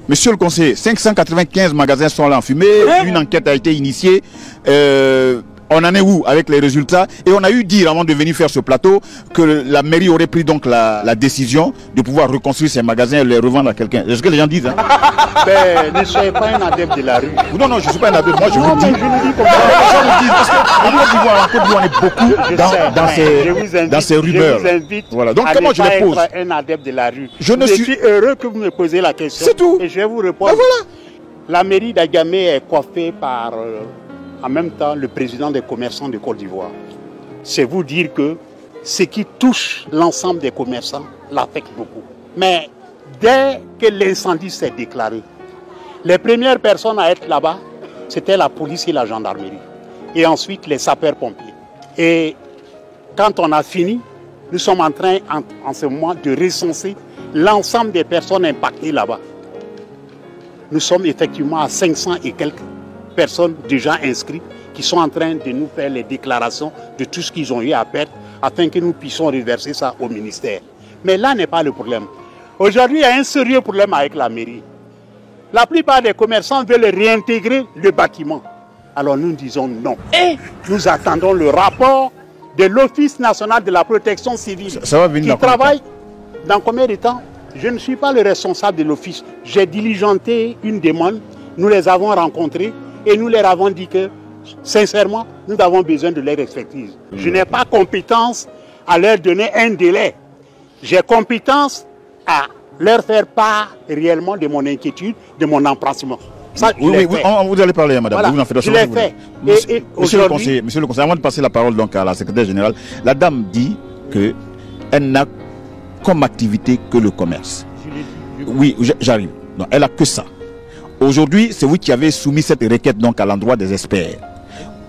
Monsieur le conseiller, 595 magasins sont là en fumée, une enquête a été initiée. On en est où avec les résultats? Et on a eu dire avant de venir faire ce plateau que la mairie aurait pris donc la décision de pouvoir reconstruire ces magasins et les revendre à quelqu'un. C'est ce que les gens disent. Hein? Ben, ne soyez pas un adepte de la rue. Non, non, je ne suis pas un adepte. Moi, je vous dis. Je vous dis comme ça. Dans ces rumeurs. Je vous invite voilà. Donc, comment je les pose? Être un adepte de la rue. Je suis heureux que vous me posez la question. C'est tout. Et je vais vous répondre. Ben voilà. La mairie d'Agamé est coiffée par... en même temps, le président des commerçants de Côte d'Ivoire. C'est vous dire que ce qui touche l'ensemble des commerçants l'affecte beaucoup. Mais dès que l'incendie s'est déclaré, les premières personnes à être là-bas, c'était la police et la gendarmerie. Et ensuite, les sapeurs-pompiers. Et quand on a fini, nous sommes en train, en ce moment, de recenser l'ensemble des personnes impactées là-bas. Nous sommes effectivement à 500 et quelques personnes déjà inscrites qui sont en train de nous faire les déclarations de tout ce qu'ils ont eu à perdre afin que nous puissions reverser ça au ministère. Mais là n'est pas le problème. Aujourd'hui, il y a un sérieux problème avec la mairie. La plupart des commerçants veulent réintégrer le bâtiment. Alors nous disons non. Et nous attendons le rapport de l'Office national de la protection civile ça va venir qui travaille dans combien de temps? Je ne suis pas le responsable de l'office. J'ai diligenté une demande, nous les avons rencontrés et nous leur avons dit que, sincèrement, nous avons besoin de leur expertise. Je n'ai pas compétence à leur donner un délai. J'ai compétence à leur faire part réellement de mon inquiétude, de mon empressement. Ça, oui, vous allez parler, madame. Voilà, vous en faites je l'ai fait. Monsieur le conseiller, avant de passer la parole donc à la secrétaire générale, la dame dit qu'elle n'a comme activité que le commerce. Oui, j'arrive. Non, elle n'a que ça. Aujourd'hui, c'est vous qui avez soumis cette requête donc à l'endroit des experts.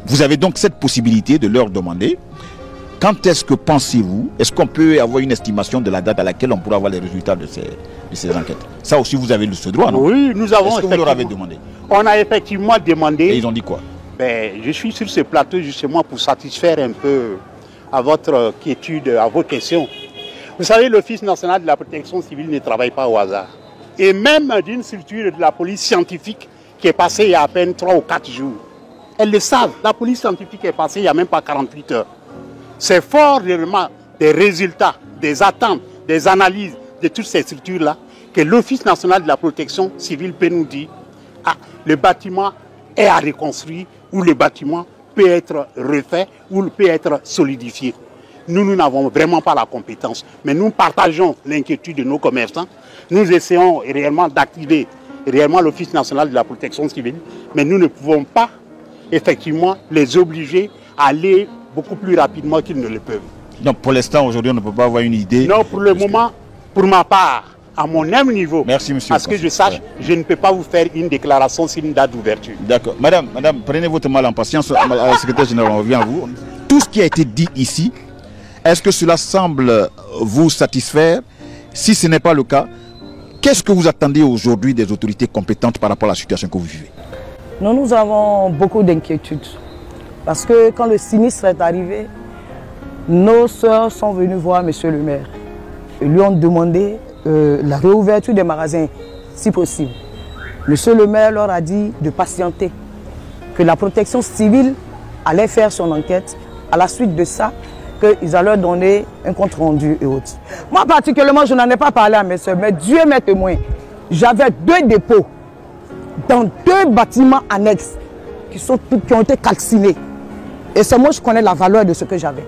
Vous avez donc cette possibilité de leur demander quand est-ce que pensez-vous, est-ce qu'on peut avoir une estimation de la date à laquelle on pourra avoir les résultats de ces enquêtes? Ça aussi, vous avez ce droit, non? Oui, nous avons. Est-ce que vous leur avez demandé? On a effectivement demandé. Et ils ont dit quoi? Ben, je suis sur ce plateau justement pour satisfaire un peu à votre quiétude, à vos questions. Vous savez, l'Office national de la protection civile ne travaille pas au hasard. Et même d'une structure de la police scientifique qui est passée il y a à peine 3 ou 4 jours. Elles le savent, la police scientifique est passée il n'y a même pas 48 heures. C'est fort réellement des résultats, des attentes, des analyses de toutes ces structures-là que l'Office national de la protection civile peut nous dire le bâtiment est à reconstruire ou le bâtiment peut être refait ou peut être solidifié. Nous n'avons vraiment pas la compétence, mais nous partageons l'inquiétude de nos commerçants. Nous essayons réellement d'activer réellement l'Office national de la protection civile, mais nous ne pouvons pas effectivement les obliger à aller beaucoup plus rapidement qu'ils ne le peuvent. Donc pour l'instant, aujourd'hui, on ne peut pas avoir une idée? Non, pour le moment, pour ma part, à mon même niveau, merci, monsieur, parce que je sache, je ne peux pas vous faire une déclaration sur une date d'ouverture. D'accord. Madame, prenez votre mal en patience. La secrétaire générale, on revient à vous. Tout ce qui a été dit ici, est-ce que cela semble vous satisfaire? Si ce n'est pas le cas, qu'est-ce que vous attendez aujourd'hui des autorités compétentes par rapport à la situation que vous vivez? Nous avons beaucoup d'inquiétudes. Parce que quand le sinistre est arrivé, nos sœurs sont venues voir monsieur le maire. Ils lui ont demandé la réouverture des magasins, si possible. Monsieur le maire leur a dit de patienter, que la protection civile allait faire son enquête. À la suite de ça, qu'ils allaient leur donner un compte rendu et autres. Moi particulièrement, je n'en ai pas parlé à mes soeurs, mais Dieu m'est témoin. J'avais 2 dépôts dans 2 bâtiments annexes qui ont été calcinés. Et c'est moi je connais la valeur de ce que j'avais.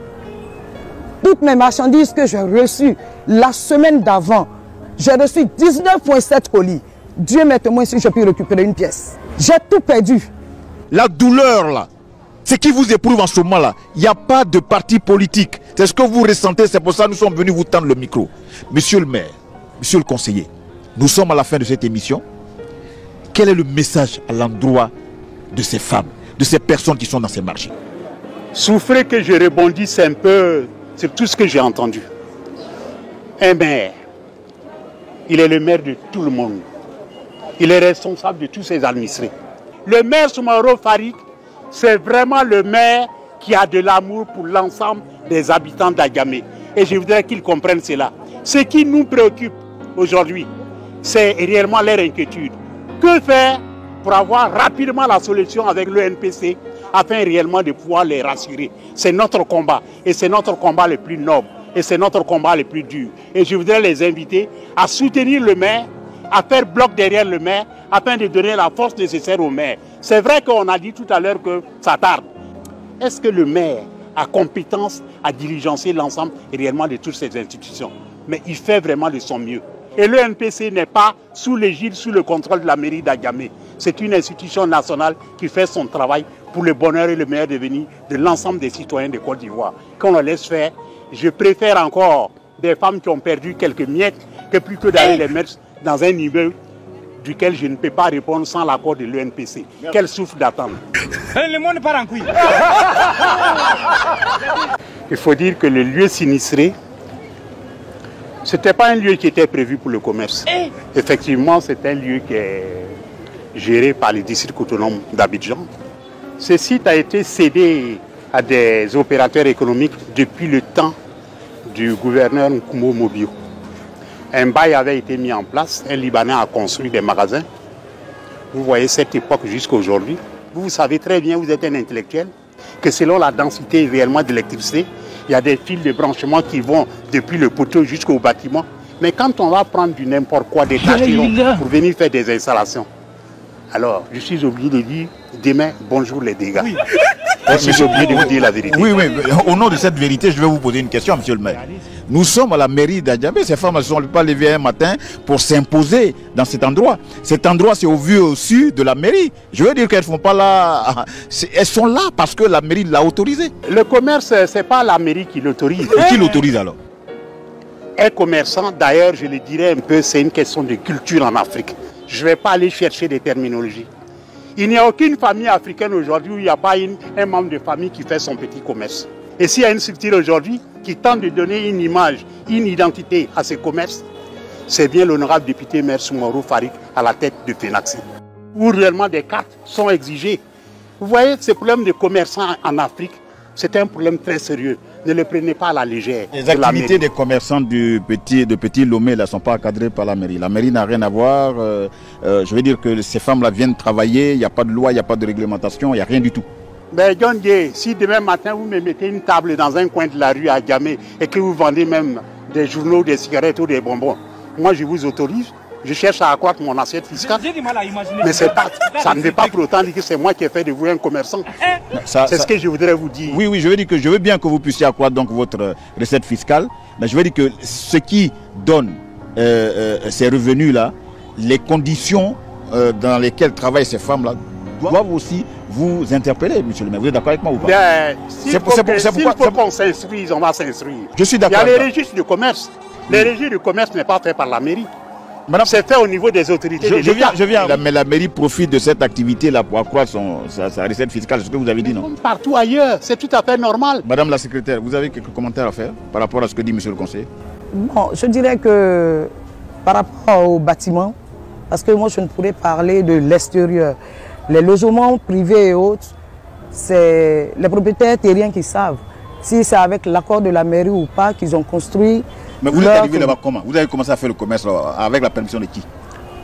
Toutes mes marchandises que j'ai reçues la semaine d'avant, j'ai reçu 19,7 colis. Dieu m'est témoin si je peux récupérer une pièce. J'ai tout perdu. La douleur là, ce qui vous éprouve en ce moment-là, il n'y a pas de parti politique. C'est ce que vous ressentez, c'est pour ça que nous sommes venus vous tendre le micro. Monsieur le maire, monsieur le conseiller, nous sommes à la fin de cette émission. Quel est le message à l'endroit de ces femmes, de ces personnes qui sont dans ces marchés? Souffrez que je rebondisse un peu sur tout ce que j'ai entendu. Un maire, il est le maire de tout le monde. Il est responsable de tous ses administrés. Le maire Soumaoro Farid, c'est vraiment le maire qui a de l'amour pour l'ensemble des habitants d'Agamé. Et je voudrais qu'ils comprennent cela. Ce qui nous préoccupe aujourd'hui, C'est réellement leur inquiétude. Que faire pour avoir rapidement la solution avec le NPC afin réellement de pouvoir les rassurer? C'est notre combat et c'est notre combat le plus noble et c'est notre combat le plus dur. Et je voudrais les inviter à soutenir le maire, à faire bloc derrière le maire afin de donner la force nécessaire au maire. C'est vrai qu'on a dit tout à l'heure que ça tarde. Est-ce que le maire a compétence à diligencer l'ensemble réellement de toutes ces institutions? Mais il fait vraiment de son mieux. Et le NPC n'est pas sous l'égide, sous le contrôle de la mairie d'Agamé. C'est une institution nationale qui fait son travail pour le bonheur et le meilleur devenir de l'ensemble des citoyens de Côte d'Ivoire. Qu'on le laisse faire, je préfère encore des femmes qui ont perdu quelques miettes que plutôt d'aller les mettre dans un niveau duquel je ne peux pas répondre sans l'accord de l'UNPC. Qu'elle souffre d'attendre. Le monde part en couille. Il faut dire que le lieu sinistré, ce n'était pas un lieu qui était prévu pour le commerce. Effectivement, c'est un lieu qui est géré par les districts autonomes d'Abidjan. Ce site a été cédé à des opérateurs économiques depuis le temps du gouverneur Nkoumou Mobio. Un bail avait été mis en place, un Libanais a construit des magasins. Vous voyez cette époque jusqu'à aujourd'hui. Vous savez très bien, vous êtes un intellectuel, que selon la densité réellement d'électricité, il y a des fils de branchement qui vont depuis le poteau jusqu'au bâtiment. Mais quand on va prendre du n'importe quoi, des tâcherons pour venir faire des installations, alors je suis obligé de dire demain, bonjour les dégâts. Oui. Je suis obligé de vous dire la vérité. Oui, oui, au nom de cette vérité, je vais vous poser une question, monsieur le maire. Nous sommes à la mairie d'Adjamé. Ces femmes ne sont pas levées un matin pour s'imposer dans cet endroit. Cet endroit, c'est au vu au sud de la mairie. Je veux dire qu'elles ne font pas là. Elles sont là parce que la mairie l'a autorisé. Le commerce, ce n'est pas la mairie qui l'autorise. Et qui l'autorise alors? Un commerçant, d'ailleurs, je le dirais un peu, c'est une question de culture en Afrique. Je ne vais pas aller chercher des terminologies. Il n'y a aucune famille africaine aujourd'hui où il n'y a pas un membre de famille qui fait son petit commerce. Et s'il y a une structure aujourd'hui qui tente de donner une image, une identité à ce commerce, c'est bien l'honorable député maire Soumarou Farik à la tête de FENAXI, où réellement des cartes sont exigées. Vous voyez, ce problème de commerçants en Afrique, c'est un problème très sérieux. Ne le prenez pas à la légère. Les activités des commerçants de Petit Lomé ne sont pas encadrées par la mairie. La mairie n'a rien à voir. Je veux dire que ces femmes-là viennent travailler, il n'y a pas de loi, il n'y a pas de réglementation, il n'y a rien du tout. Ben John Dieu, si demain matin vous me mettez une table dans un coin de la rue à Gamé et que vous vendez même des journaux, des cigarettes ou des bonbons, moi je vous autorise. Je cherche à accroître mon assiette fiscale. Mais pas, ça ne veut pas pour autant dire que c'est moi qui ai fait de vous un commerçant. C'est ce que je voudrais vous dire. Oui, oui, je veux bien que vous puissiez accroître donc votre recette fiscale. Mais je veux dire que ce qui donne ces revenus-là, les conditions dans lesquelles travaillent ces femmes-là, doivent aussi vous interpeller, monsieur le maire. Vous êtes d'accord avec moi ou pas? S'il faut qu'on s'instruise, on va s'instruire. Je suis d'accord. Il y a les registres de commerce. Les registres de commerce n'est pas fait par la mairie. C'est fait au niveau des autorités. Je viens. Mais la mairie profite de cette activité-là pour accroître sa recette fiscale. C'est ce que vous avez dit, non? Comme partout ailleurs, c'est tout à fait normal. Madame la secrétaire, vous avez quelques commentaires à faire par rapport à ce que dit monsieur le conseiller? Bon, je dirais que par rapport au bâtiment, parce que moi je ne pourrais parler de l'extérieur. Les logements privés et autres, c'est les propriétaires terriens qui savent si c'est avec l'accord de la mairie ou pas qu'ils ont construit. Mais vous êtes arrivé là-bas comment? Vous avez commencé à faire le commerce avec la permission de qui?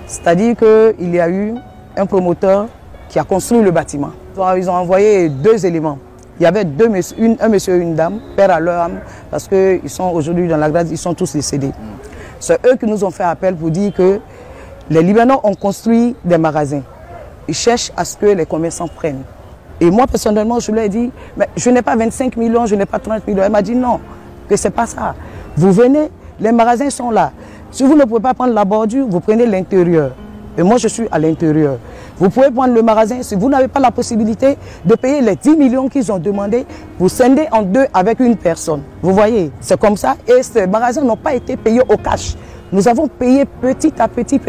C'est-à-dire qu'il y a eu un promoteur qui a construit le bâtiment. Ils ont envoyé 2 éléments. Il y avait un monsieur et une dame, père à leur âme, parce qu'ils sont aujourd'hui dans la grâce, ils sont tous décédés. C'est eux qui nous ont fait appel pour dire que les Libanais ont construit des magasins. Ils cherchent à ce que les commerçants prennent. Et moi, personnellement, je lui ai dit, mais je n'ai pas 25 millions, je n'ai pas 30 millions. Elle m'a dit non, que ce n'est pas ça. Vous venez, les magasins sont là. Si vous ne pouvez pas prendre la bordure, vous prenez l'intérieur. Et moi, je suis à l'intérieur. Vous pouvez prendre le magasin. Si vous n'avez pas la possibilité de payer les 10 millions qu'ils ont demandé, vous scindez en 2 avec une personne. Vous voyez, c'est comme ça. Et ces magasins n'ont pas été payés au cash. Nous avons payé petit à petit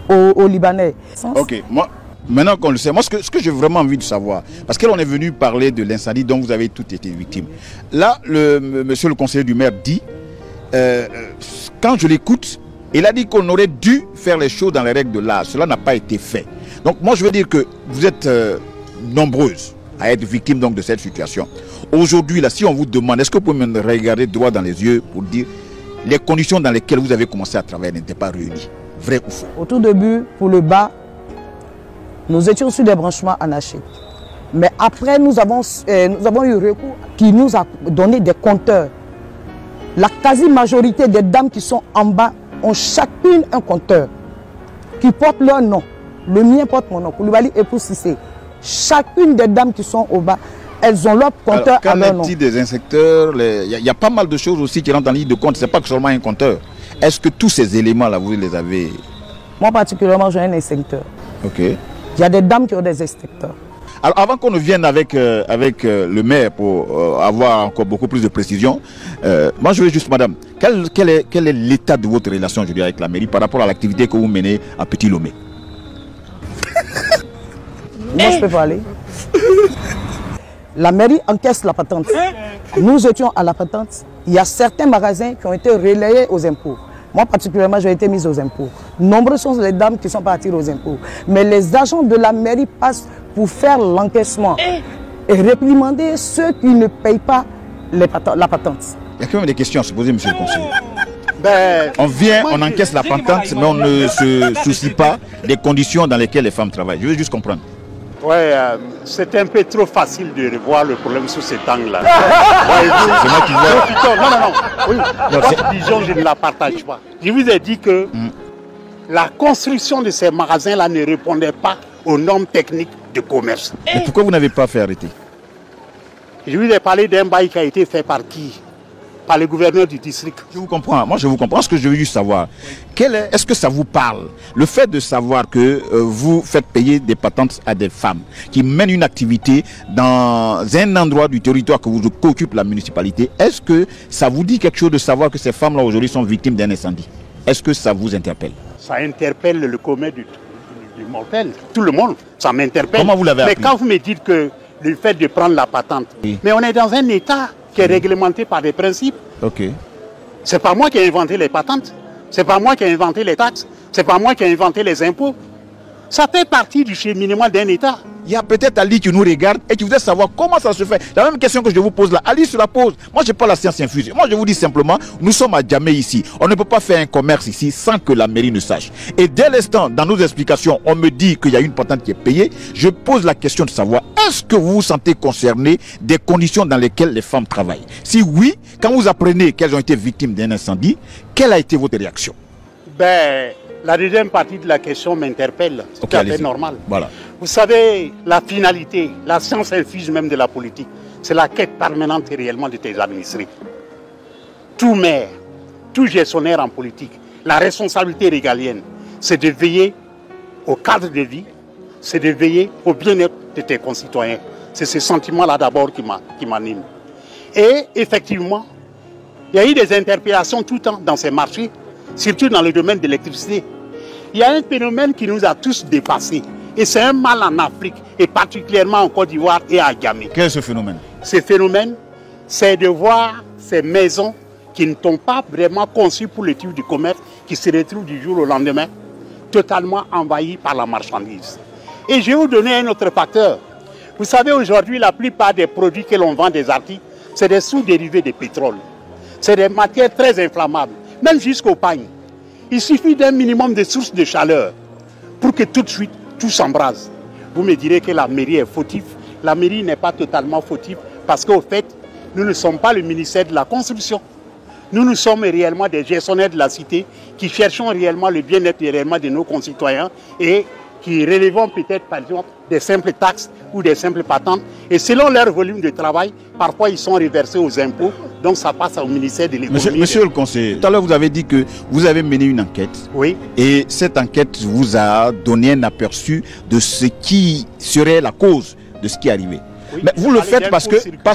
aux Libanais. Ok, moi, maintenant qu'on le sait, moi ce que j'ai vraiment envie de savoir, parce qu'on est venu parler de l'incendie dont vous avez toutes été victimes. Là, monsieur le conseiller du maire dit, quand je l'écoute, il a dit qu'on aurait dû faire les choses dans les règles de l'art. Cela n'a pas été fait. Donc moi je veux dire que vous êtes nombreuses à être victimes donc, de cette situation. Aujourd'hui, là, si on vous demande, est-ce que vous pouvez me regarder droit dans les yeux pour dire, les conditions dans lesquelles vous avez commencé à travailler n'étaient pas réunies. Vrai ou faux? Au tout début, pour le bas, nous étions sur des branchements anarchiques. Mais après, nous avons eu recours qui nous a donné des compteurs. La quasi-majorité des dames qui sont en bas ont chacune un compteur qui porte leur nom. Le mien porte mon nom, Koulibaly Épouse Cissé. Chacune des dames qui sont au bas, elles ont leur compteur à leur nom. Qu'en est-il des inspecteurs? Il y a pas mal de choses aussi qui rentrent en ligne de compte. Ce n'est pas que seulement un compteur. Est-ce que tous ces éléments-là, vous les avez? Moi particulièrement, j'ai un inspecteur. Ok. Il y a des dames qui ont des inspecteurs. Alors avant qu'on ne vienne avec le maire pour avoir encore beaucoup plus de précision, moi je veux juste, madame, quel est l'état de votre relation, je veux dire, avec la mairie par rapport à l'activité que vous menez à Petit Lomé? Moi je peux parler. La mairie encaisse la patente. Nous étions à la patente. Il y a certains magasins qui ont été relayés aux impôts. Moi particulièrement, j'ai été mise aux impôts. Nombreuses sont les dames qui sont parties aux impôts. Mais les agents de la mairie passent pour faire l'encaissement et réprimander ceux qui ne payent pas la patente. Il y a quand même des questions à se poser, monsieur le conseiller. Ben, On vient, on encaisse la patente, mais on ne se soucie pas des conditions dans lesquelles les femmes travaillent. Je veux juste comprendre. ouais, c'est un peu trop facile de revoir le problème sous cet angle-là. C'est moi qui vois. Non. Oui, votre vision, je ne la partage pas. Je vous ai dit que la construction de ces magasins-là ne répondait pas aux normes techniques de commerce. Mais pourquoi vous n'avez pas fait arrêter? Je vous ai parlé d'un bail qui a été fait par qui? Par le gouverneur du district. Je vous comprends, moi je vous comprends. Ce que je veux juste savoir, est-ce que ça vous parle? Le fait de savoir que vous faites payer des patentes à des femmes qui mènent une activité dans un endroit du territoire qu'occupe la municipalité, est-ce que ça vous dit quelque chose de savoir que ces femmes-là aujourd'hui sont victimes d'un incendie? Est-ce que ça vous interpelle? Ça interpelle le commun du mortel. Tout le monde, ça m'interpelle. Comment vous l'avez appris? Mais quand vous me dites que le fait de prendre la patente, Oui. mais on est dans un État qui est réglementé par des principes. Ok. C'est pas moi qui ai inventé les patentes. C'est pas moi qui ai inventé les taxes. C'est pas moi qui ai inventé les impôts. Ça fait partie du cheminement d'un État. Il y a peut-être Ali qui nous regarde et qui voudrait savoir comment ça se fait. La même question que je vous pose là, Ali se la pose. Moi, je n'ai pas la science infuse. Moi, je vous dis simplement, nous sommes à Djamé ici. On ne peut pas faire un commerce ici sans que la mairie ne sache. Et dès l'instant, dans nos explications, on me dit qu'il y a une patente qui est payée. Je pose la question de savoir, est-ce que vous vous sentez concerné des conditions dans lesquelles les femmes travaillent? Si oui, quand vous apprenez qu'elles ont été victimes d'un incendie, quelle a été votre réaction? Ben, la deuxième partie de la question m'interpelle. C'est Ok, tout à fait allez-y. normal. Voilà. Vous savez, la finalité, la science infuse même de la politique, c'est la quête permanente et réellement de tes administrés. Tout maire, tout gestionnaire en politique, la responsabilité régalienne, c'est de veiller au cadre de vie, c'est de veiller au bien-être de tes concitoyens. C'est ce sentiment-là d'abord qui m'anime. Et effectivement, il y a eu des interpellations tout le temps dans ces marchés, surtout dans le domaine de l'électricité. Il y a un phénomène qui nous a tous dépassés. Et c'est un mal en Afrique, et particulièrement en Côte d'Ivoire et à Djamé. Quel est ce phénomène? Ce phénomène, c'est de voir ces maisons qui ne sont pas vraiment conçues pour le type de commerce, qui se retrouvent du jour au lendemain, totalement envahies par la marchandise. Et je vais vous donner un autre facteur. Vous savez, aujourd'hui, la plupart des produits que l'on vend des articles, c'est des sous-dérivés de pétrole. C'est des matières très inflammables, même jusqu'au pain. Il suffit d'un minimum de sources de chaleur pour que tout de suite, tout s'embrase. Vous me direz que la mairie est fautive. La mairie n'est pas totalement fautive parce qu'au fait, nous ne sommes pas le ministère de la Construction. Nous sommes réellement des gestionnaires de la cité qui cherchons réellement le bien-être réellement de nos concitoyens et qui relèvons peut-être par exemple des simples taxes ou des simples patentes. Et selon leur volume de travail, parfois ils sont reversés aux impôts. Donc ça passe au ministère de l'économie. Monsieur le conseiller, tout à l'heure vous avez dit que vous avez mené une enquête. Oui. Et cette enquête vous a donné un aperçu de ce qui serait la cause de ce qui est arrivé. Oui, mais vous le faites parce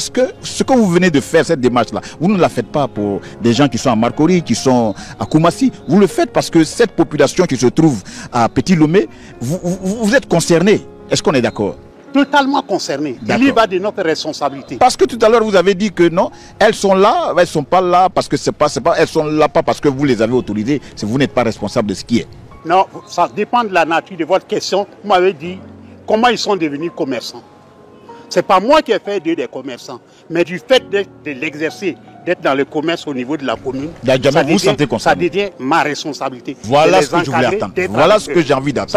que ce que vous venez de faire, cette démarche-là, vous ne la faites pas pour des gens qui sont à Marcory, qui sont à Koumassi. Vous le faites parce que cette population qui se trouve à Petit Lomé, vous êtes concerné. Est-ce qu'on est d'accord? Totalement concernés. Il y va de notre responsabilité. Parce que tout à l'heure vous avez dit que non, elles sont là, elles sont pas là parce que elles sont là pas parce que vous les avez autorisées. Vous n'êtes pas responsable de ce qui est. Non, ça dépend de la nature de votre question. Vous m'avez dit comment ils sont devenus commerçants. C'est pas moi qui ai fait d'eux des commerçants, mais du fait de l'exercer d'être dans le commerce au niveau de la commune, vous sentez ça devient ma responsabilité. Voilà ce que je voulais attendre. Voilà ce que j'ai envie d'attendre.